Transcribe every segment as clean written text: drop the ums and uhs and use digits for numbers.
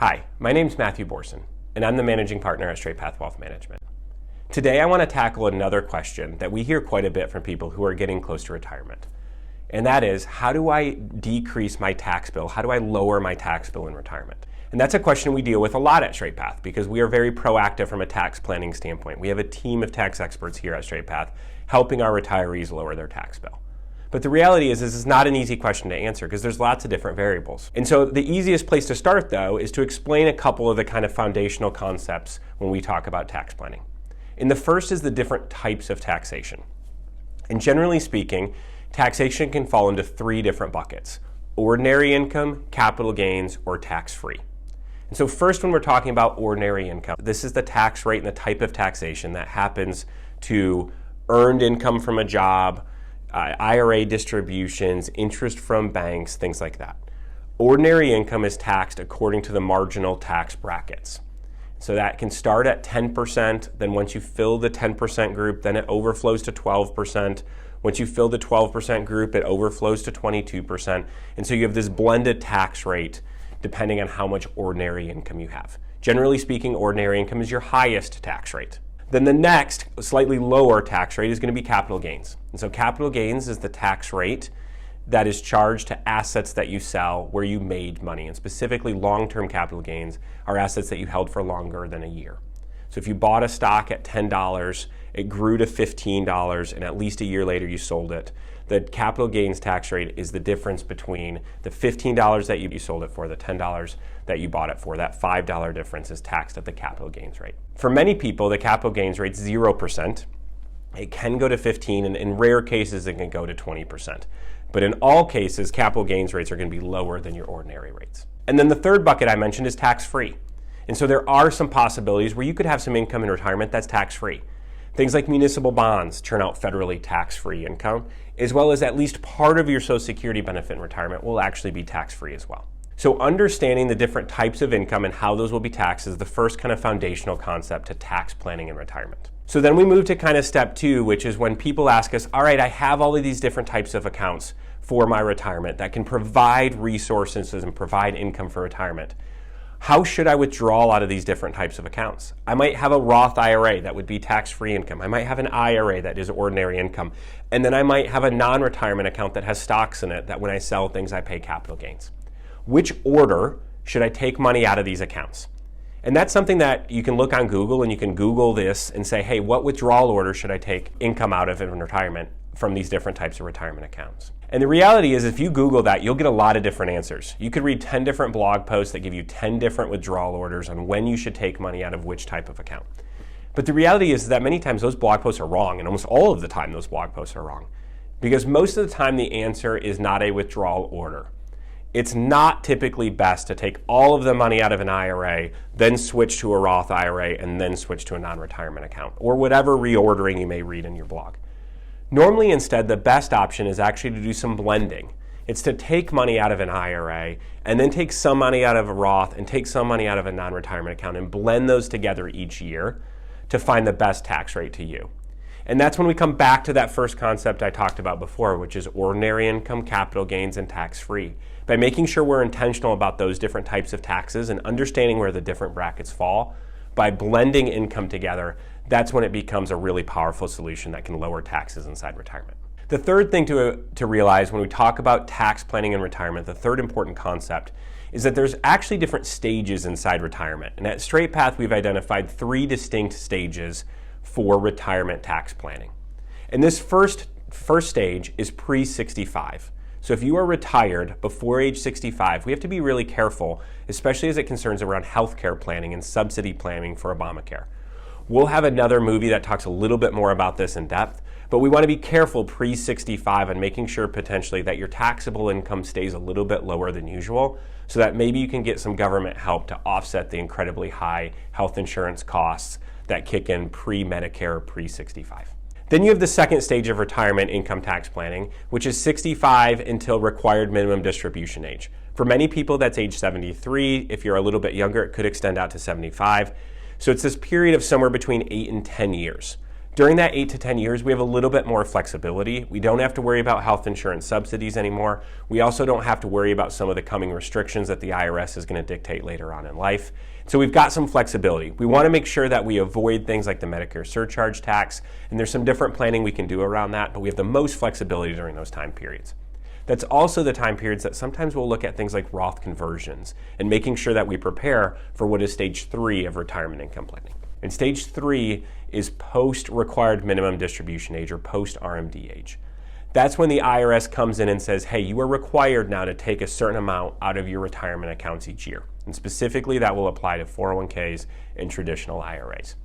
Hi, my name's Matthew Boersen, and I'm the Managing Partner at Straight Path Wealth Management. Today I want to tackle another question that we hear quite a bit from people who are getting close to retirement. And that is, how do I decrease my tax bill? How do I lower my tax bill in retirement? And that's a question we deal with a lot at Straight Path because we are very proactive from a tax planning standpoint. We have a team of tax experts here at Straight Path helping our retirees lower their tax bill. But the reality is this is not an easy question to answer because there's lots of different variables. And so the easiest place to start, though, is to explain a couple of the kind of foundational concepts when we talk about tax planning. And the first is the different types of taxation. And generally speaking, taxation can fall into three different buckets: ordinary income, capital gains, or tax-free. And so first, when we're talking about ordinary income, this is the tax rate and the type of taxation that happens to earned income from a job, IRA distributions, interest from banks, things like that. Ordinary income is taxed according to the marginal tax brackets. So that can start at 10%, then once you fill the 10% group, then it overflows to 12%. Once you fill the 12% group, it overflows to 22%. And so you have this blended tax rate depending on how much ordinary income you have. Generally speaking, ordinary income is your highest tax rate. Then the next, slightly lower tax rate is going to be capital gains. And so capital gains is the tax rate that is charged to assets that you sell where you made money. And specifically, long-term capital gains are assets that you held for longer than a year. So if you bought a stock at $10, it grew to $15, and at least a year later you sold it, the capital gains tax rate is the difference between the $15 that you sold it for, the $10 that you bought it for. That $5 difference is taxed at the capital gains rate. For many people, the capital gains rate is 0%. It can go to 15%, and in rare cases, it can go to 20%. But in all cases, capital gains rates are going to be lower than your ordinary rates. And then the third bucket I mentioned is tax-free. And so there are some possibilities where you could have some income in retirement that's tax-free. Things like municipal bonds turn out federally tax-free income, as well as at least part of your Social Security benefit in retirement will actually be tax-free as well. So understanding the different types of income and how those will be taxed is the first kind of foundational concept to tax planning in retirement. So then we move to kind of step two, which is when people ask us, all right, I have all of these different types of accounts for my retirement that can provide resources and provide income for retirement. How should I withdraw out of these different types of accounts? I might have a Roth IRA that would be tax-free income. I might have an IRA that is ordinary income. And then I might have a non-retirement account that has stocks in it that when I sell things, I pay capital gains. Which order should I take money out of these accounts? And that's something that you can look on Google, and you can Google this and say, hey, what withdrawal order should I take income out of in retirement from these different types of retirement accounts? And the reality is, if you Google that, you'll get a lot of different answers. You could read 10 different blog posts that give you 10 different withdrawal orders on when you should take money out of which type of account. But the reality is that many times those blog posts are wrong, and almost all of the time those blog posts are wrong. Because most of the time the answer is not a withdrawal order. It's not typically best to take all of the money out of an IRA, then switch to a Roth IRA, and then switch to a non-retirement account, or whatever reordering you may read in your blog. Normally, instead, the best option is actually to do some blending. It's to take money out of an IRA and then take some money out of a Roth and take some money out of a non-retirement account and blend those together each year to find the best tax rate to you. And that's when we come back to that first concept I talked about before, which is ordinary income, capital gains, and tax-free. By making sure we're intentional about those different types of taxes and understanding where the different brackets fall, by blending income together, that's when it becomes a really powerful solution that can lower taxes inside retirement. The third thing to realize when we talk about tax planning in retirement, the third important concept, is that there's actually different stages inside retirement. And at Straight Path, we've identified three distinct stages for retirement tax planning. And this first stage is pre-65. So if you are retired before age 65, we have to be really careful, especially as it concerns around healthcare planning and subsidy planning for Obamacare. We'll have another movie that talks a little bit more about this in depth, but we want to be careful pre-65 and making sure potentially that your taxable income stays a little bit lower than usual so that maybe you can get some government help to offset the incredibly high health insurance costs that kick in pre-Medicare, pre-65. Then you have the second stage of retirement income tax planning, which is 65 until required minimum distribution age. For many people, that's age 73. If you're a little bit younger, it could extend out to 75. So it's this period of somewhere between 8 and 10 years. During that 8 to 10 years, we have a little bit more flexibility. We don't have to worry about health insurance subsidies anymore. We also don't have to worry about some of the coming restrictions that the IRS is going to dictate later on in life. So we've got some flexibility. We want to make sure that we avoid things like the Medicare surcharge tax, and there's some different planning we can do around that, but we have the most flexibility during those time periods. That's also the time periods that sometimes we'll look at things like Roth conversions and making sure that we prepare for what is stage 3 of retirement income planning. And stage 3 is post-required minimum distribution age, or post-RMD age. That's when the IRS comes in and says, hey, you are required now to take a certain amount out of your retirement accounts each year. And specifically, that will apply to 401ks and traditional IRAs.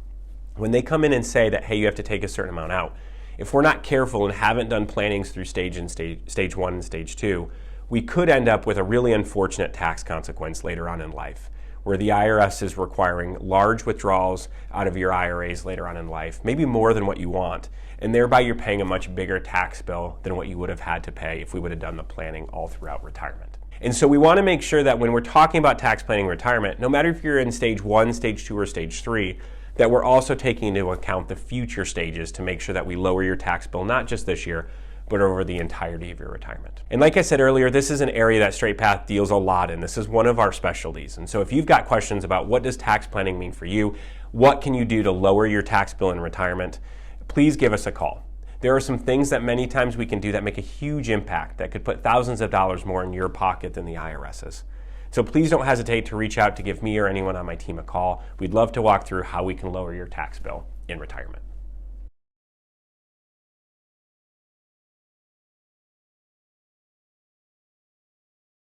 When they come in and say that, hey, you have to take a certain amount out, if we're not careful and haven't done plannings through stage 1 and stage 2, we could end up with a really unfortunate tax consequence later on in life, where the IRS is requiring large withdrawals out of your IRAs later on in life, maybe more than what you want, and thereby you're paying a much bigger tax bill than what you would have had to pay if we would have done the planning all throughout retirement. And so we want to make sure that when we're talking about tax planning retirement, no matter if you're in stage 1, stage 2, or stage 3, that we're also taking into account the future stages to make sure that we lower your tax bill, not just this year, but over the entirety of your retirement. And like I said earlier, this is an area that Straight Path deals a lot in. This is one of our specialties. And so if you've got questions about what does tax planning mean for you, what can you do to lower your tax bill in retirement, please give us a call. There are some things that many times we can do that make a huge impact that could put thousands of dollars more in your pocket than the IRS's. So please don't hesitate to reach out to give me or anyone on my team a call. We'd love to walk through how we can lower your tax bill in retirement.